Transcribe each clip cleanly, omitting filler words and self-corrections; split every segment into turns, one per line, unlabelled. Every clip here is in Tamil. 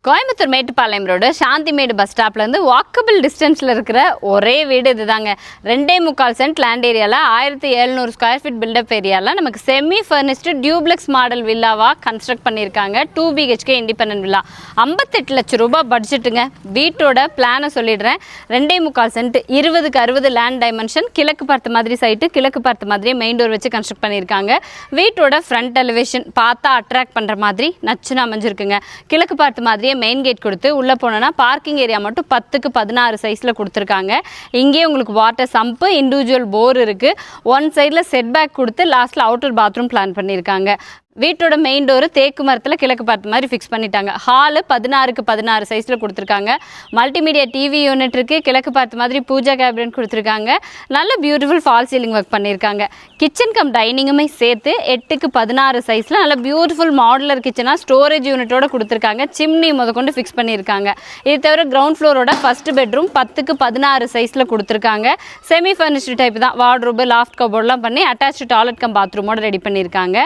கோயம்புத்தூர் மேட்டுப்பாளையம் ரோடு சாந்திமேடு பஸ் ஸ்டாப்லேருந்து வாக்கபிள் டிஸ்டன்ஸில் இருக்கிற ஒரே வீடு இதுதாங்க. 2.25 சென்ட் லேண்ட் ஏரியாவில் 1700 ஸ்கொயர் ஃபீட் பில்டப் ஏரியாவில் நமக்கு semi furnished duplex model வில்லாவாக construct பண்ணியிருக்காங்க. 2 BHK இண்டிபெண்டன்ட் வில்லா. 58 லட்சம் ரூபாய் பட்ஜெட்டுங்க. வீட்டோட பிளானை சொல்லிடுறேன். 2.25 சென்ட் 20க்கு 60 லேண்ட் டைமென்ஷன், கிழக்கு பார்த்த மாதிரி சைட்டு, கிழக்கு பார்த்த மாதிரியே மெயின் டோர் வச்சு கன்ஸ்ட்ரக்ட் பண்ணியிருக்காங்க. வீட்டோட ஃப்ரண்ட் எலிவேஷன் பார்த்தா அட்ராக்ட் பண்ணுற மாதிரி நச்சுன்னு அமைஞ்சிருக்குங்க. கிழக்கு பார்த்த மாதிரியே மெயின் கேட் கொடுத்து உள்ளே போனோன்னா பார்க்கிங் ஏரியா மட்டும் 10க்கு 16 சைஸில் கொடுத்துருக்காங்க. இங்கே உங்களுக்கு வாட்டர் சம்பு, இண்டிவிஜுவல் போர் இருக்குது. ஒன் சைடில் செட் பேக் கொடுத்து லாஸ்ட்டில் அவுட்டர் பாத்ரூம் பிளான் பண்ணியிருக்காங்க. வீட்டோட மெயின் டோரு தேக்கு மரத்தில் கிழக்கு பார்த்த மாதிரி ஃபிக்ஸ் பண்ணிட்டாங்க. ஹாலு 16க்கு 16 சைஸில் கொடுத்துருக்காங்க. மல்டிமீடியா டிவி யூனிட் இருக்குது. கிழக்கு பார்த்த மாதிரி பூஜா கேபினட் கொடுத்துருக்காங்க. நல்ல பியூட்டிஃபுல் ஃபால் சீலிங் ஒர்க் பண்ணியிருக்காங்க. கிச்சன் கம் டைனிங்குமே சேர்த்து 8க்கு 16 சைஸில் நல்ல பியூட்டிஃபுல் மாடுலர் கிச்சனாக ஸ்டோரேஜ் யூனிட்டோட கொடுத்துருக்காங்க. சிம்னி முதற்கொண்டு ஃபிக்ஸ் பண்ணியிருக்காங்க. இது தவிர கிரவுண்ட் ஃப்ளோரோட ஃபஸ்ட் பெட்ரூம் 10க்கு 16 சைஸில் கொடுத்துருக்காங்க. செமி ஃபர்னிஷ்டு டைப் தான். வார்ட்ரோபு, லாஃப்ட் கபோர்ட்லாம் பண்ணி அட்டாச்சு டாய்லெட் கம் பாத்ரூமோட ரெடி பண்ணியிருக்காங்க.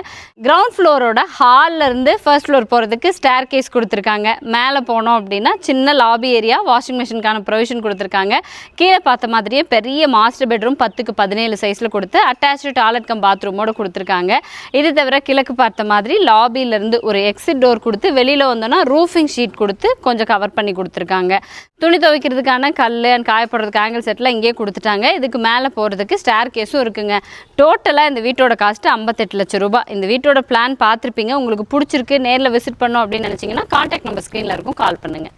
கிரவுண்ட் ஃப்ளோரோட ஹாலில் இருந்து ஃபர்ஸ்ட் ஃப்ளோர் போகிறதுக்கு ஸ்டேர் கேஸ் கொடுத்துருக்காங்க. மேலே போனோம் அப்படின்னா சின்ன லாபி ஏரியா, வாஷிங் மிஷினுக்கான ப்ரொவிஷன் கொடுத்துருக்காங்க. கீழே பார்த்த மாதிரியே பெரிய மாஸ்டர் பெட்ரூம் 10க்கு 17 சைஸில் கொடுத்து அட்டாச்சு டாய்லெட் கம் பாத்ரூமோடு கொடுத்துருக்காங்க. இது தவிர கிழக்கு பார்த்த மாதிரி லாபியிலேருந்து ஒரு எக்ஸிட் டோர் கொடுத்து வெளியில் வந்தோன்னா ரூஃபிங் ஷீட் கொடுத்து கொஞ்சம் கவர் பண்ணி கொடுத்துருக்காங்க. துணி துவைக்கிறதுக்கான கல் அண்ட் காயப்படுறதுக்கு ஆங்கிள் செட்டில் இங்கேயே கொடுத்துட்டாங்க. இதுக்கு மேலே போகிறதுக்கு ஸ்டேர் கேஸும் இருக்குங்க. டோட்டலாக இந்த வீட்டோட காஸ்ட்டு 58 லட்சம் ரூபாய். இந்த வீட்டோட பிளான் பார்த்துருப்பீங்க. உங்களுக்கு பிடிச்சிருக்கு, நேரில் விசிட் பண்ணோம் அப்படின்னு நினச்சிங்கன்னா கான்டாக்ட் நம்பர் ஸ்க்ரீனில் இருக்கும், கால் பண்ணுங்கள்.